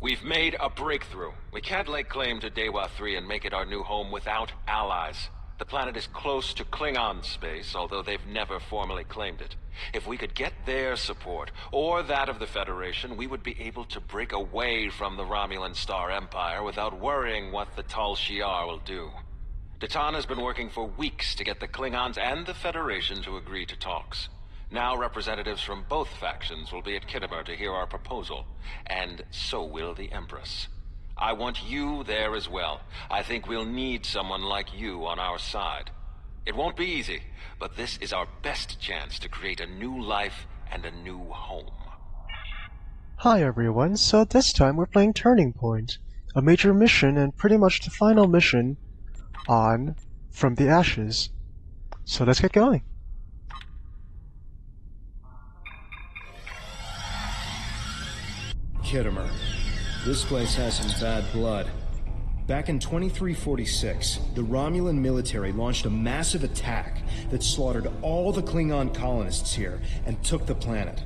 We've made a breakthrough. We can't lay claim to Dewa 3 and make it our new home without allies. The planet is close to Klingon space, although they've never formally claimed it. If we could get their support, or that of the Federation, we would be able to break away from the Romulan Star Empire without worrying what the Tal Shiar will do. Datan has been working for weeks to get the Klingons and the Federation to agree to talks. Now representatives from both factions will be at Khitomer to hear our proposal, and so will the Empress. I want you there as well. I think we'll need someone like you on our side. It won't be easy, but this is our best chance to create a new life and a new home. Hi everyone, so this time we're playing Turning Point, a major mission and pretty much the final mission on From the Ashes. So let's get going. Khitomer. This place has some bad blood. Back in 2346, the Romulan military launched a massive attack that slaughtered all the Klingon colonists here and took the planet.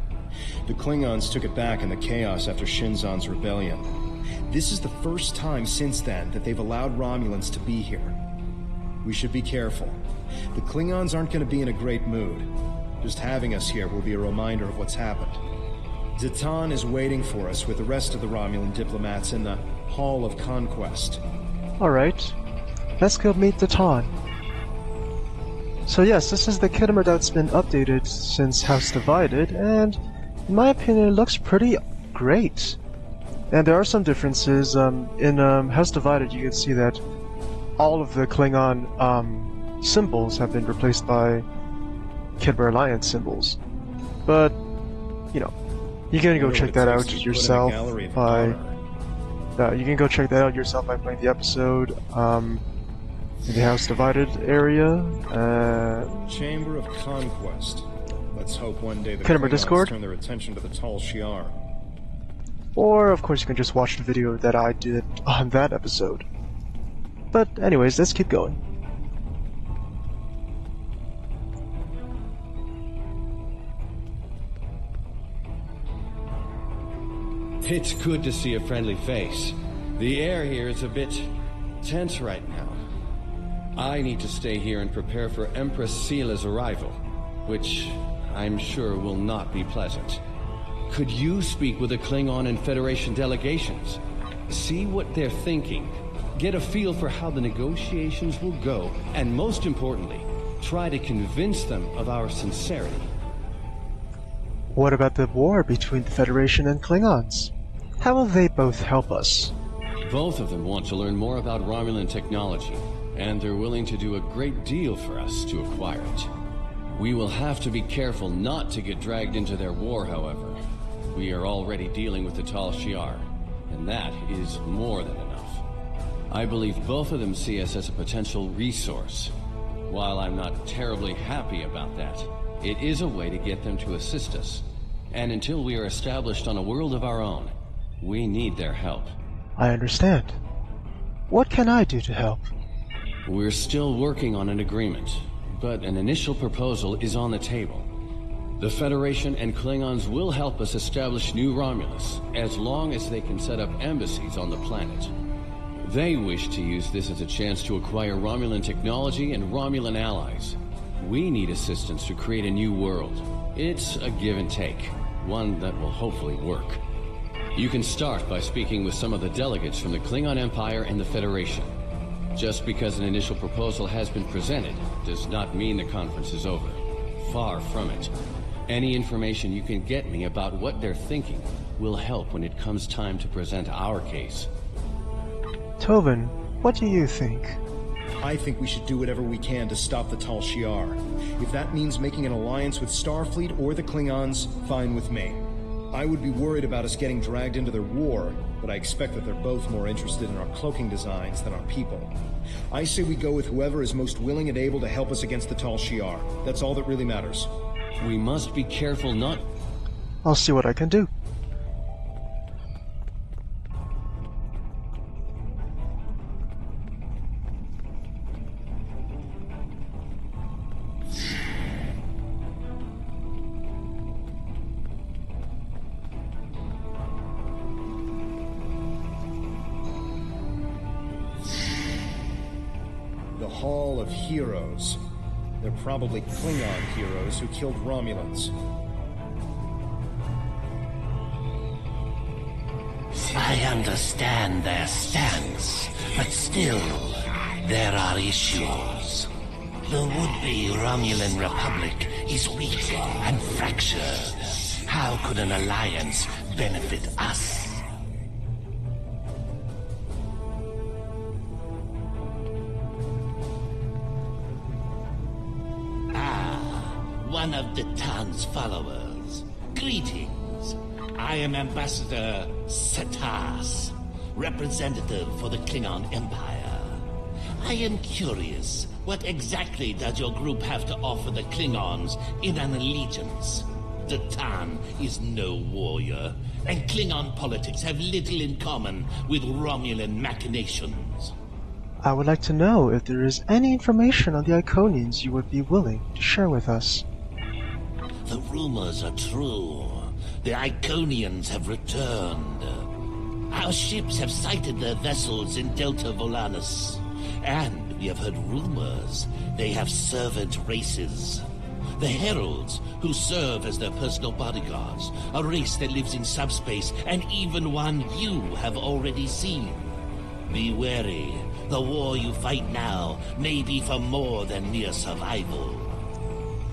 The Klingons took it back in the chaos after Shinzon's rebellion. This is the first time since then that they've allowed Romulans to be here. We should be careful. The Klingons aren't going to be in a great mood. Just having us here will be a reminder of what's happened. Datan is waiting for us with the rest of the Romulan diplomats in the Hall of Conquest. Alright, let's go meet Datan. So yes, this is the Khitomer that's been updated since House Divided, and in my opinion it looks pretty great. And there are some differences. In House Divided you can see that all of the Klingon symbols have been replaced by Khitomer Alliance symbols. But, you know, you can go check that out yourself by... you can go check that out yourself by playing the episode in the House Divided area. Chamber of Conquest. Let's hope one day the Khitomer Klingons Discord. turn their attention to the Tal Shiar. Or, of course, you can just watch the video that I did on that episode. But anyways, let's keep going. It's good to see a friendly face. The air here is a bit tense right now. I need to stay here and prepare for Empress Seela's arrival, which I'm sure will not be pleasant. Could you speak with the Klingon and Federation delegations? See what they're thinking. Get a feel for how the negotiations will go, and most importantly, try to convince them of our sincerity. What about the war between the Federation and Klingons? How will they both help us? Both of them want to learn more about Romulan technology, and they're willing to do a great deal for us to acquire it. We will have to be careful not to get dragged into their war, however. We are already dealing with the Tal Shiar, and that is more than enough. I believe both of them see us as a potential resource. While I'm not terribly happy about that, it is a way to get them to assist us. And until we are established on a world of our own, we need their help. I understand. What can I do to help? We're still working on an agreement, but an initial proposal is on the table. The Federation and Klingons will help us establish New Romulus, as long as they can set up embassies on the planet. They wish to use this as a chance to acquire Romulan technology and Romulan allies. We need assistance to create a new world. It's a give and take, one that will hopefully work. You can start by speaking with some of the delegates from the Klingon Empire and the Federation. Just because an initial proposal has been presented does not mean the conference is over. Far from it. Any information you can get me about what they're thinking will help when it comes time to present our case. Tovin, what do you think? I think we should do whatever we can to stop the Tal Shiar. If that means making an alliance with Starfleet or the Klingons, fine with me. I would be worried about us getting dragged into their war, but I expect that they're both more interested in our cloaking designs than our people. I say we go with whoever is most willing and able to help us against the Tal Shiar. That's all that really matters. We must be careful not... I'll see what I can do. Hall of Heroes. They're probably Klingon heroes who killed Romulans. I understand their stance, but still, there are issues. The would-be Romulan Republic is weak and fractured. How could an alliance benefit us? One of the town's followers. Greetings. I am Ambassador Satas, representative for the Klingon Empire. I am curious, what exactly does your group have to offer the Klingons in an allegiance? The Tan is no warrior, and Klingon politics have little in common with Romulan machinations. I would like to know if there is any information on the Iconians you would be willing to share with us. The rumors are true. The Iconians have returned. Our ships have sighted their vessels in Delta Volanus. And we have heard rumors they have servant races. The Heralds, who serve as their personal bodyguards, a race that lives in subspace, and even one you have already seen. Be wary. The war you fight now may be for more than mere survival.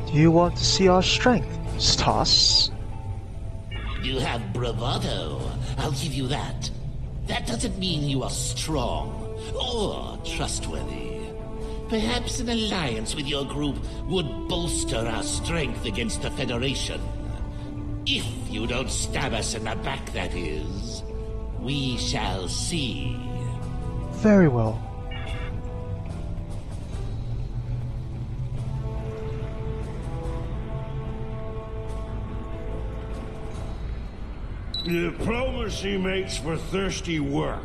Do you want to see our strength, Stas? You have bravado, I'll give you that. That doesn't mean you are strong or trustworthy. Perhaps an alliance with your group would bolster our strength against the Federation. If you don't stab us in the back, that is. We shall see. Very well. Diplomacy makes for thirsty work.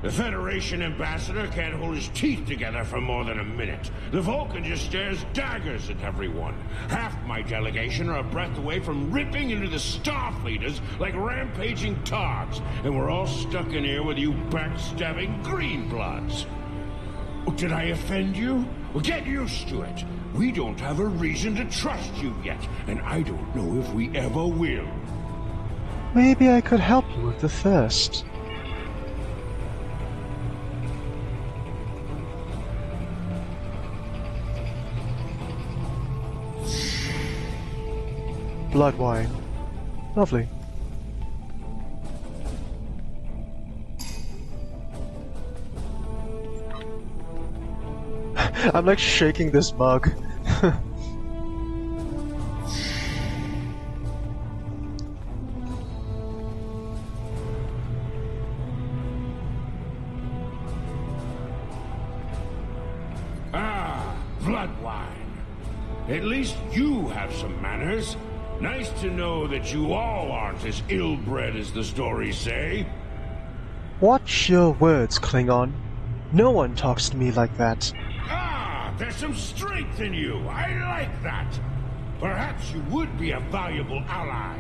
The Federation ambassador can't hold his teeth together for more than a minute. The Vulcan just stares daggers at everyone. Half my delegation are a breath away from ripping into the Starfleeters like rampaging togs, and we're all stuck in here with you backstabbing greenbloods. Did I offend you? Well, get used to it. We don't have a reason to trust you yet, and I don't know if we ever will. Maybe I could help you with the thirst. Blood wine. Lovely. I'm like shaking this mug. Blood wine. At least you have some manners. Nice to know that you all aren't as ill-bred as the stories say. Watch your words, Klingon. No one talks to me like that. Ah, there's some strength in you. I like that. Perhaps you would be a valuable ally.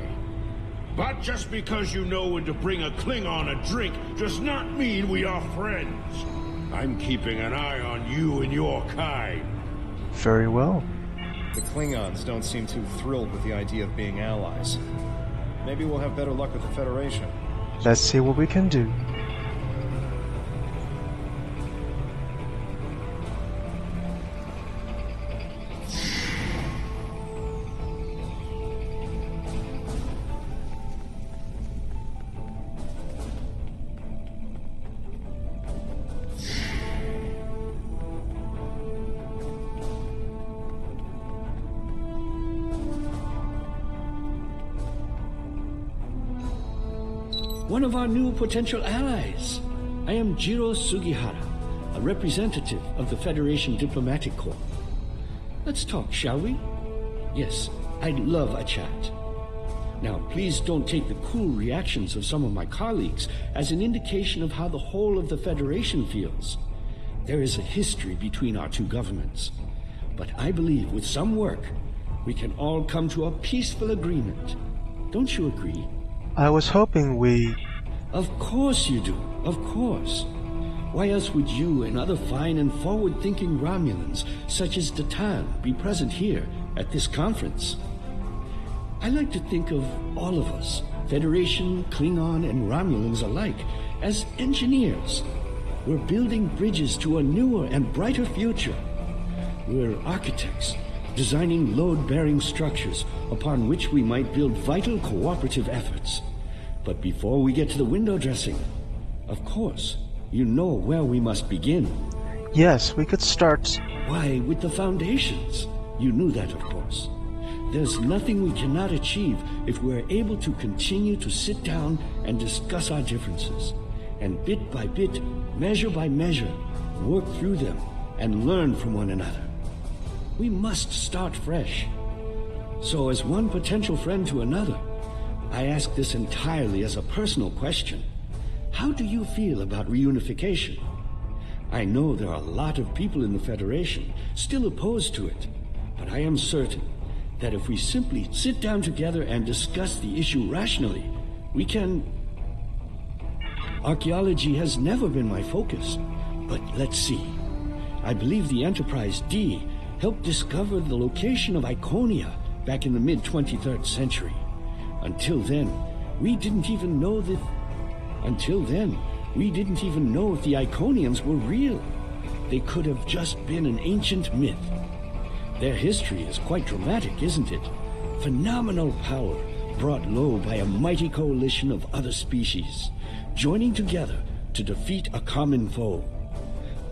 But just because you know when to bring a Klingon a drink does not mean we are friends. I'm keeping an eye on you and your kind. Very well. The Klingons don't seem too thrilled with the idea of being allies. Maybe we'll have better luck with the Federation. Let's see what we can do. One of our new potential allies. I am Jiro Sugihara, a representative of the Federation Diplomatic Corps. Let's talk, shall we? Yes, I'd love a chat. Now, please don't take the cool reactions of some of my colleagues as an indication of how the whole of the Federation feels. There is a history between our two governments. But I believe with some work, we can all come to a peaceful agreement. Don't you agree? I was hoping we... Of course you do. Of course. Why else would you and other fine and forward-thinking Romulans, such as Datan, be present here at this conference? I like to think of all of us, Federation, Klingon, and Romulans alike, as engineers. We're building bridges to a newer and brighter future. We're architects, designing load-bearing structures upon which we might build vital cooperative efforts. But before we get to the window dressing, of course, you know where we must begin. Yes, we could start. Why, with the foundations. You knew that, of course. There's nothing we cannot achieve if we're able to continue to sit down and discuss our differences, and bit by bit, measure by measure, work through them and learn from one another. We must start fresh. So as one potential friend to another, I ask this entirely as a personal question. How do you feel about reunification? I know there are a lot of people in the Federation still opposed to it, but I am certain that if we simply sit down together and discuss the issue rationally, we can... Archaeology has never been my focus, but let's see. I believe the Enterprise D helped discover the location of Iconia back in the mid-23rd century. Until then, we didn't even know if the Iconians were real. They could have just been an ancient myth. Their history is quite dramatic, isn't it? Phenomenal power brought low by a mighty coalition of other species, joining together to defeat a common foe.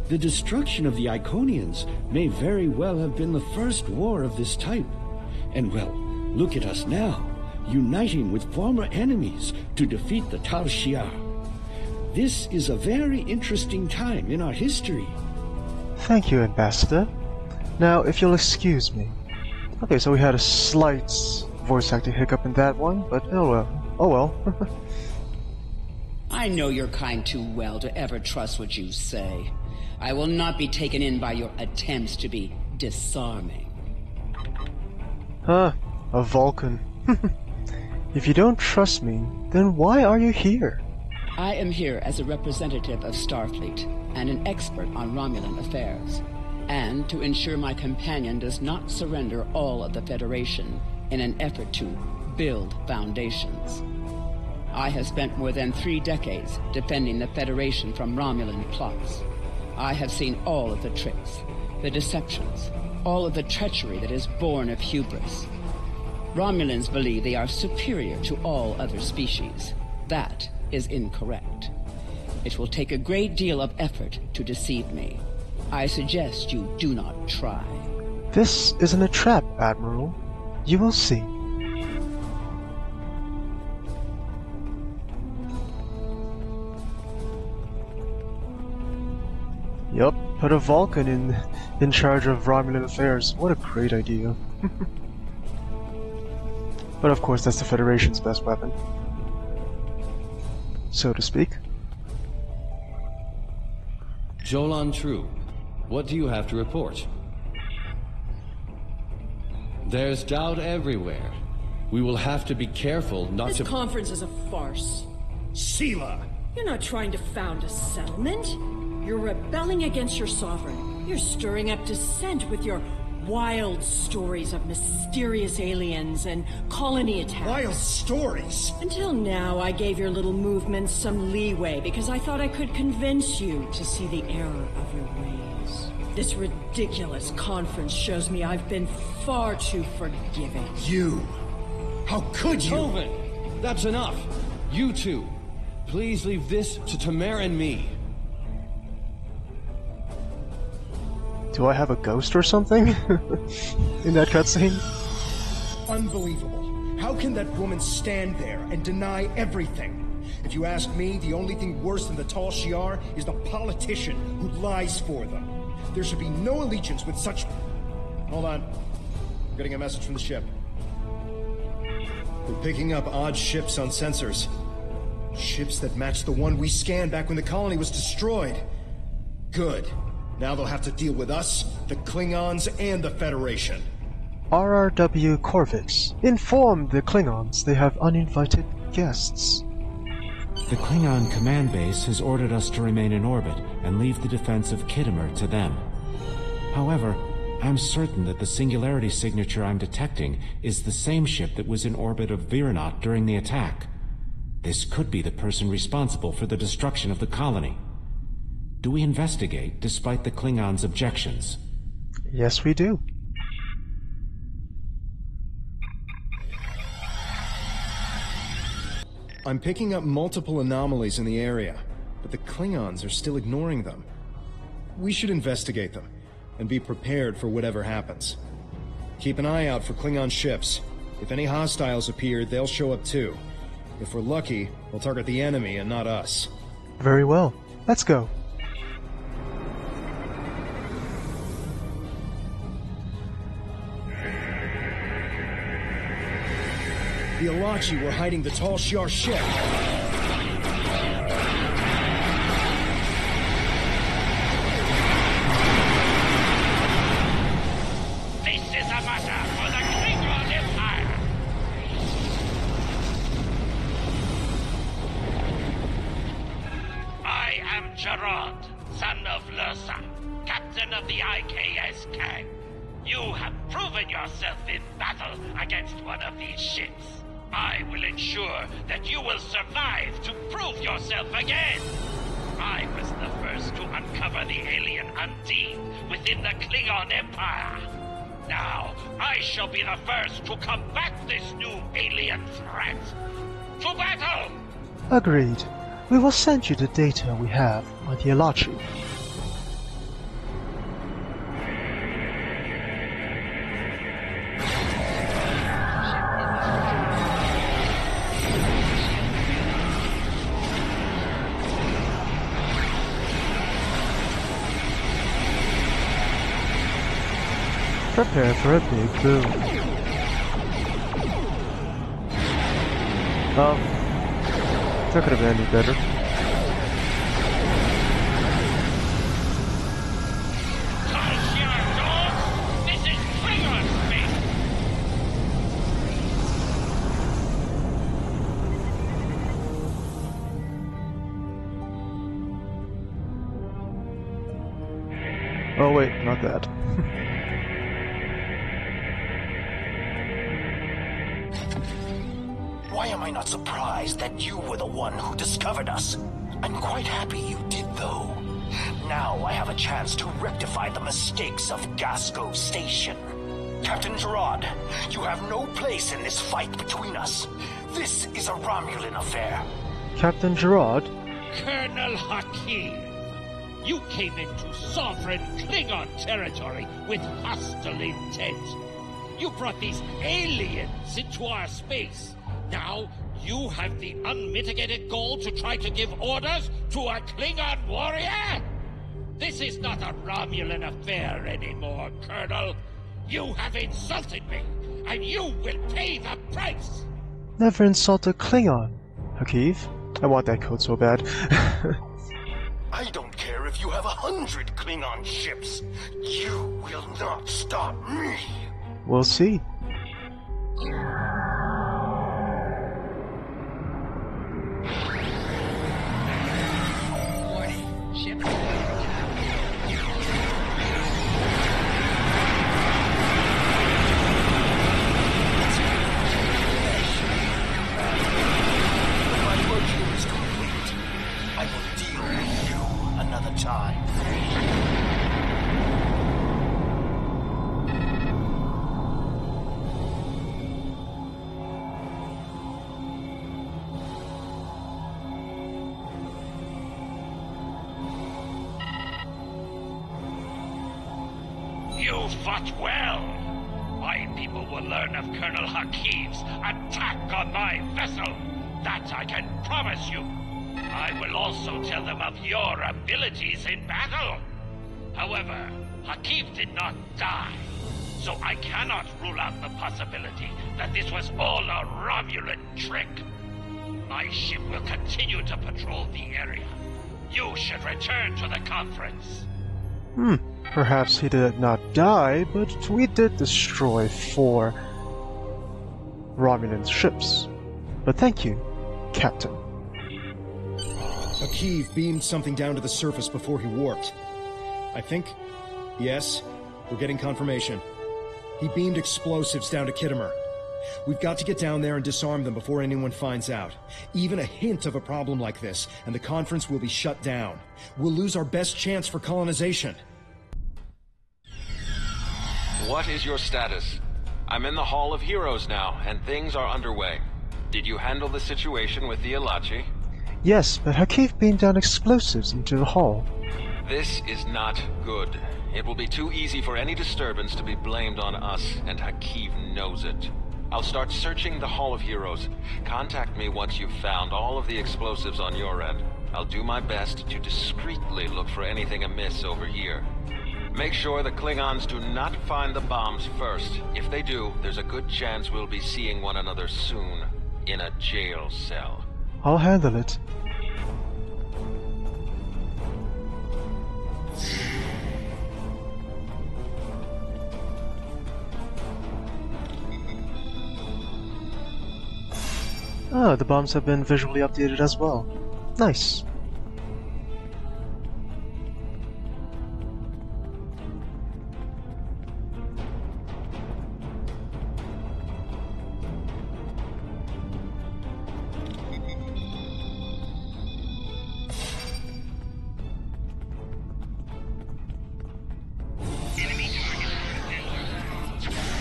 The destruction of the Iconians may very well have been the first war of this type. And well, look at us now, uniting with former enemies to defeat the Tal Shiar. This is a very interesting time in our history. Thank you, Ambassador. Now, if you'll excuse me. Okay, so we had a slight voice acting hiccup in that one, but oh well. Oh well. I know your kind too well to ever trust what you say. I will not be taken in by your attempts to be disarming. Huh, a Vulcan. If you don't trust me, then why are you here? I am here as a representative of Starfleet and an expert on Romulan affairs, and to ensure my companion does not surrender all of the Federation in an effort to build foundations. I have spent more than 3 decades defending the Federation from Romulan plots. I have seen all of the tricks, the deceptions, all of the treachery that is born of hubris. Romulans believe they are superior to all other species. That is incorrect. It will take a great deal of effort to deceive me. I suggest you do not try. This isn't a trap, Admiral. You will see. Yup, put a Vulcan in charge of Romulan affairs. What a great idea. But of course, that's the Federation's best weapon, so to speak. Jolan True, what do you have to report? There's doubt everywhere. We will have to be careful not to... This conference is a farce. Sela! You're not trying to found a settlement. You're rebelling against your sovereign. You're stirring up dissent with your wild stories of mysterious aliens and colony attacks. Wild stories? Until now, I gave your little movements some leeway because I thought I could convince you to see the error of your ways. This ridiculous conference shows me I've been far too forgiving. You! How could you? Tovin! That's enough! You two! Please leave this to Khitomer and me. Do I have a ghost or something in that cutscene? Unbelievable. How can that woman stand there and deny everything? If you ask me, the only thing worse than the Tal Shiar is the politician who lies for them. There should be no allegiance with such... Hold on. I'm getting a message from the ship. We're picking up odd ships on sensors. Ships that match the one we scanned back when the colony was destroyed. Good. Now they'll have to deal with us, the Klingons, and the Federation. RRW Corvix. Inform the Klingons they have uninvited guests. The Klingon command base has ordered us to remain in orbit and leave the defense of Khitomer to them. However, I'm certain that the singularity signature I'm detecting is the same ship that was in orbit of Viranot during the attack. This could be the person responsible for the destruction of the colony. Do we investigate despite the Klingons' objections? Yes, we do. I'm picking up multiple anomalies in the area, but the Klingons are still ignoring them. We should investigate them, and be prepared for whatever happens. Keep an eye out for Klingon ships. If any hostiles appear, they'll show up too. If we're lucky, we'll target the enemy and not us. Very well. Let's go. The Alachi were hiding the Tal Shiar ship. This is a matter for the Klingon Empire. I am Gerard, son of Lursa, captain of the IKS-K. You have proven yourself in battle against one of these ships. I will ensure that you will survive to prove yourself again. I was the first to uncover the alien Undine within the Klingon Empire. Now, I shall be the first to combat this new alien threat. To battle! Agreed. We will send you the data we have on the Alachi. Prepare for a big boom. That could have ended better. This is Klingon space! Oh wait, not that. Why am I not surprised that you were the one who discovered us? I'm quite happy you did, though. Now I have a chance to rectify the mistakes of Gasco Station. Captain Gerard, you have no place in this fight between us. This is a Romulan affair. Captain Gerard? Colonel Hakim, you came into sovereign Klingon territory with hostile intent. You brought these aliens into our space. Now, you have the unmitigated goal to try to give orders to a Klingon warrior? This is not a Romulan affair anymore, Colonel. You have insulted me, and you will pay the price! Never insult a Klingon, Hakiv. I want that code so bad. I don't care if you have 100 Klingon ships. You will not stop me. We'll see. You fought well. My people will learn of Colonel Hakim's attack on my vessel. That I can promise you. I will also tell them of your abilities in battle. However, Hakim did not die, so I cannot rule out the possibility that this was all a Romulan trick. My ship will continue to patrol the area. You should return to the conference. Perhaps he did not die, but we did destroy 4 Romulan ships. But thank you, Captain. Akiv beamed something down to the surface before he warped. I think... Yes, we're getting confirmation. He beamed explosives down to Khitomer. We've got to get down there and disarm them before anyone finds out. Even a hint of a problem like this, and the conference will be shut down. We'll lose our best chance for colonization. What is your status? I'm in the Hall of Heroes now, and things are underway. Did you handle the situation with the Elachi? Yes, but Hakeef beamed down explosives into the hall. This is not good. It will be too easy for any disturbance to be blamed on us, and Hakeef knows it. I'll start searching the Hall of Heroes. Contact me once you've found all of the explosives on your end. I'll do my best to discreetly look for anything amiss over here. Make sure the Klingons do not find the bombs first. If they do, there's a good chance we'll be seeing one another soon, in a jail cell. I'll handle it. Ah, the bombs have been visually updated as well. Nice.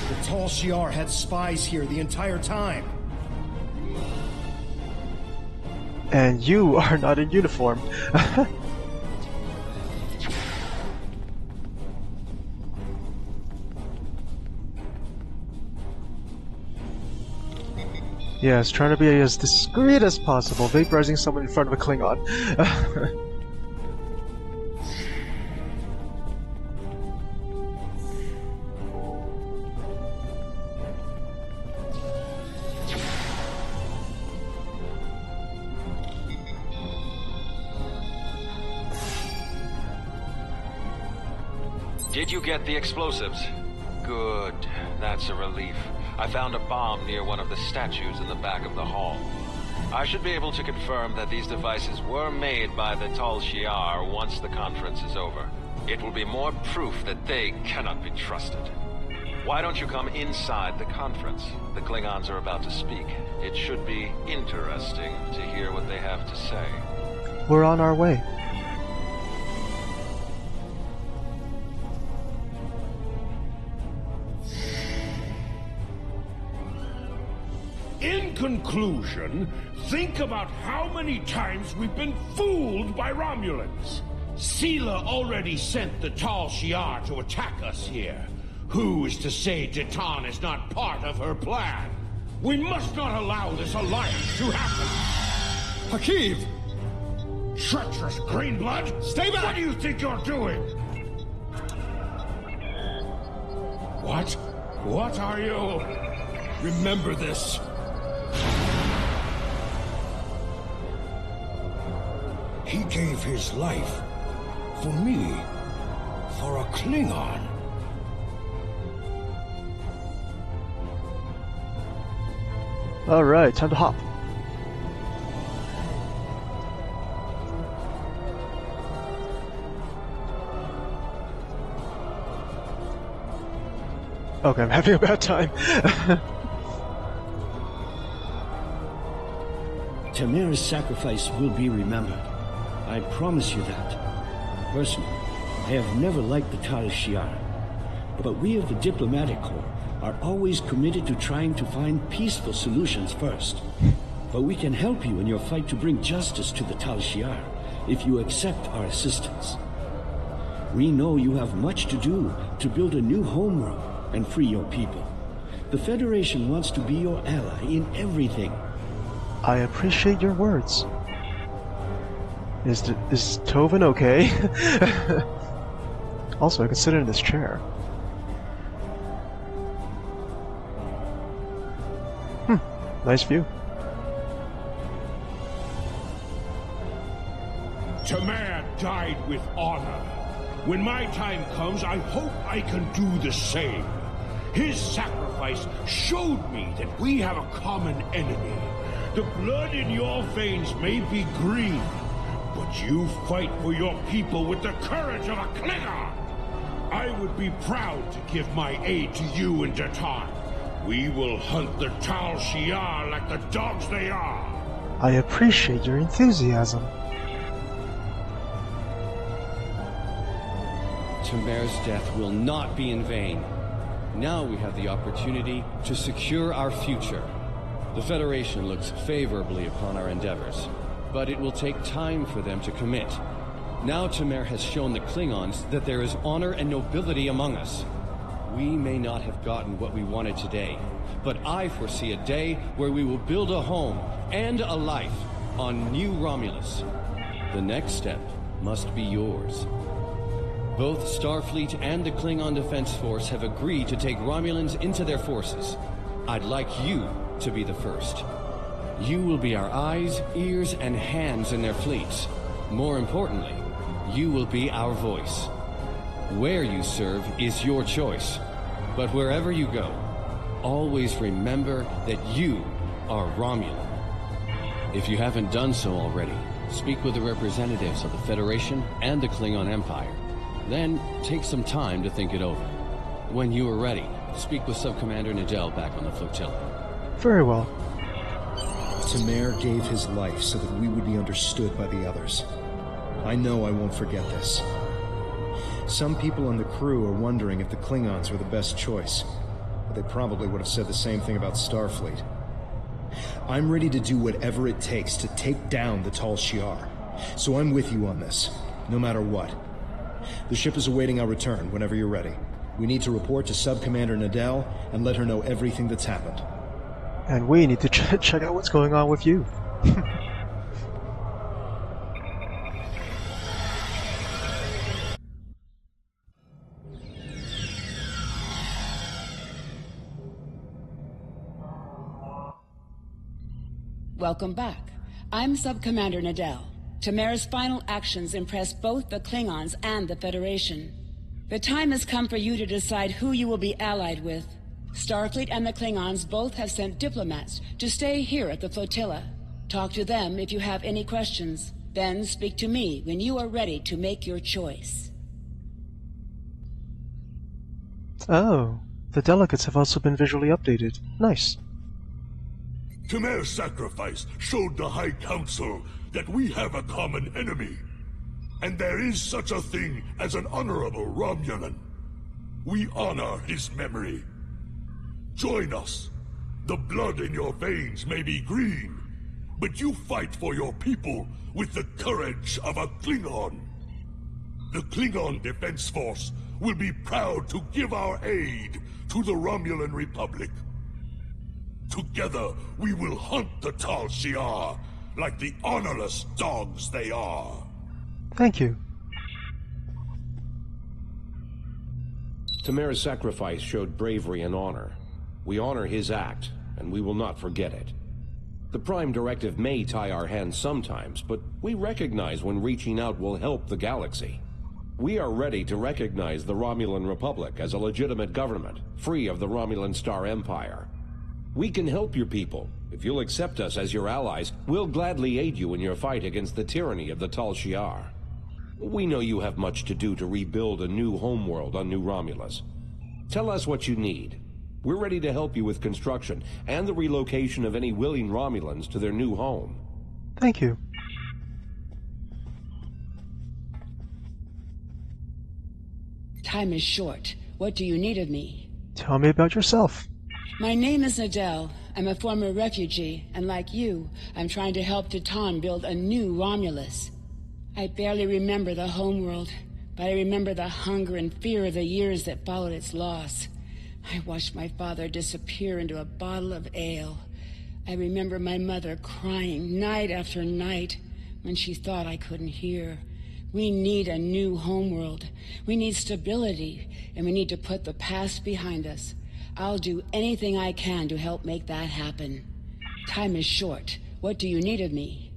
The Tal Shiar had spies here the entire time. And you are not in uniform. Yes, trying to be as discreet as possible, vaporizing someone in front of a Klingon. Did you get the explosives? Good. That's a relief. I found a bomb near one of the statues in the back of the hall. I should be able to confirm that these devices were made by the Tal Shiar once the conference is over. It will be more proof that they cannot be trusted. Why don't you come inside the conference? The Klingons are about to speak. It should be interesting to hear what they have to say. We're on our way. In conclusion, think about how many times we've been fooled by Romulans. Sela already sent the Tal Shiar to attack us here. Who is to say Titan is not part of her plan? We must not allow this alliance to happen. Hakeef! Treacherous Greenblood! Stay back! What do you think you're doing? What? What are you? Remember this. He gave his life for me, for a Klingon. Alright, time to hop. Okay, I'm having a bad time. Tamira's sacrifice will be remembered. I promise you that. Personally, I have never liked the Tal Shiar, but we of the Diplomatic Corps are always committed to trying to find peaceful solutions first. But we can help you in your fight to bring justice to the Tal Shiar, if you accept our assistance. We know you have much to do to build a new homeworld and free your people. The Federation wants to be your ally in everything. I appreciate your words. Is Tovin okay? Also, I can sit in this chair. Nice view. Tamer died with honor. When my time comes, I hope I can do the same. His sacrifice showed me that we have a common enemy. The blood in your veins may be green, But you fight for your people with the courage of a Klingon! I would be proud to give my aid to you and Datan. We will hunt the Tal Shiar like the dogs they are! I appreciate your enthusiasm. Tamer's death will not be in vain. Now we have the opportunity to secure our future. The Federation looks favorably upon our endeavors, but it will take time for them to commit. Now Tamer has shown the Klingons that there is honor and nobility among us. We may not have gotten what we wanted today, but I foresee a day where we will build a home and a life on New Romulus. The next step must be yours. Both Starfleet and the Klingon Defense Force have agreed to take Romulans into their forces. I'd like you to be the first. You will be our eyes, ears, and hands in their fleets. More importantly, you will be our voice. Where you serve is your choice. But wherever you go, always remember that you are Romulan. If you haven't done so already, speak with the representatives of the Federation and the Klingon Empire. Then, take some time to think it over. When you are ready, speak with Subcommander Nadell back on the flotilla. Very well. Tamer gave his life so that we would be understood by the others. I know I won't forget this. Some people on the crew are wondering if the Klingons were the best choice, but they probably would have said the same thing about Starfleet. I'm ready to do whatever it takes to take down the Tal Shiar, so I'm with you on this, no matter what. The ship is awaiting our return whenever you're ready. We need to report to Subcommander Nadell and let her know everything that's happened. And we need to check out what's going on with you. Welcome back. I'm Subcommander Nadell. Tamer's final actions impressed both the Klingons and the Federation. The time has come for you to decide who you will be allied with. Starfleet and the Klingons both have sent diplomats to stay here at the flotilla. Talk to them if you have any questions. Then speak to me when you are ready to make your choice. Oh, the delegates have also been visually updated. Nice. Tamer's sacrifice showed the High Council that we have a common enemy. And there is such a thing as an honorable Romulan. We honor his memory. Join us. The blood in your veins may be green, but you fight for your people with the courage of a Klingon. The Klingon Defense Force will be proud to give our aid to the Romulan Republic. Together, we will hunt the Tal Shiar like the honorless dogs they are. Thank you. Tamer's sacrifice showed bravery and honor. We honor his act, and we will not forget it. The Prime Directive may tie our hands sometimes, but we recognize when reaching out will help the galaxy. We are ready to recognize the Romulan Republic as a legitimate government, free of the Romulan Star Empire. We can help your people. If you'll accept us as your allies, we'll gladly aid you in your fight against the tyranny of the Tal Shiar. We know you have much to do to rebuild a new homeworld on New Romulus. Tell us what you need. We're ready to help you with construction and the relocation of any willing Romulans to their new home. Thank you. Time is short. What do you need of me? Tell me about yourself. My name is Nadell. I'm a former refugee, and like you, I'm trying to help Datan build a new Romulus. I barely remember the homeworld, but I remember the hunger and fear of the years that followed its loss. I watched my father disappear into a bottle of ale. I remember my mother crying night after night when she thought I couldn't hear. We need a new homeworld. We need stability, and we need to put the past behind us. I'll do anything I can to help make that happen. Time is short. What do you need of me?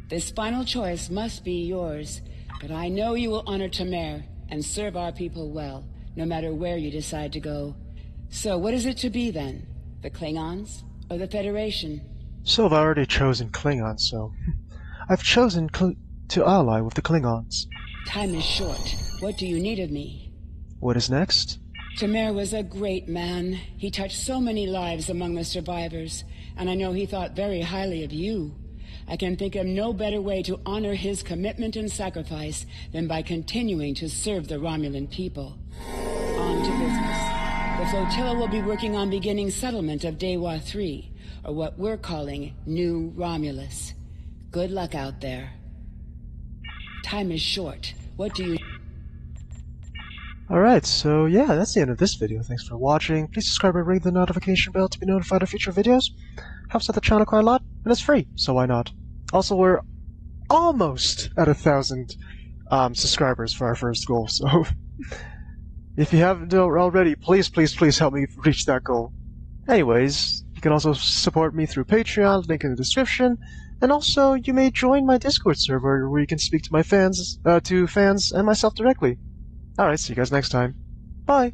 This final choice must be yours, but I know you will honor Tamer and serve our people well, no matter where you decide to go. So what is it to be then? The Klingons or the Federation? So I've already chosen Klingon, so I've chosen to ally with the Klingons. Time is short. What do you need of me? What is next? Khitomer was a great man. He touched so many lives among the survivors, and I know he thought very highly of you. I can think of no better way to honor his commitment and sacrifice than by continuing to serve the Romulan people. On to business. The flotilla will be working on beginning settlement of Dewa 3, or what we're calling New Romulus. Good luck out there. Time is short. What do you... Alright, so yeah, that's the end of this video. Thanks for watching. Please subscribe and ring the notification bell to be notified of future videos. Helps out the channel quite a lot, and it's free, so why not? Also, we're almost at 1,000 subscribers for our first goal, so if you haven't already, please help me reach that goal. Anyways, you can also support me through Patreon, link in the description, and also you may join my Discord server where you can speak to my fans, and myself directly. Alright, see you guys next time. Bye!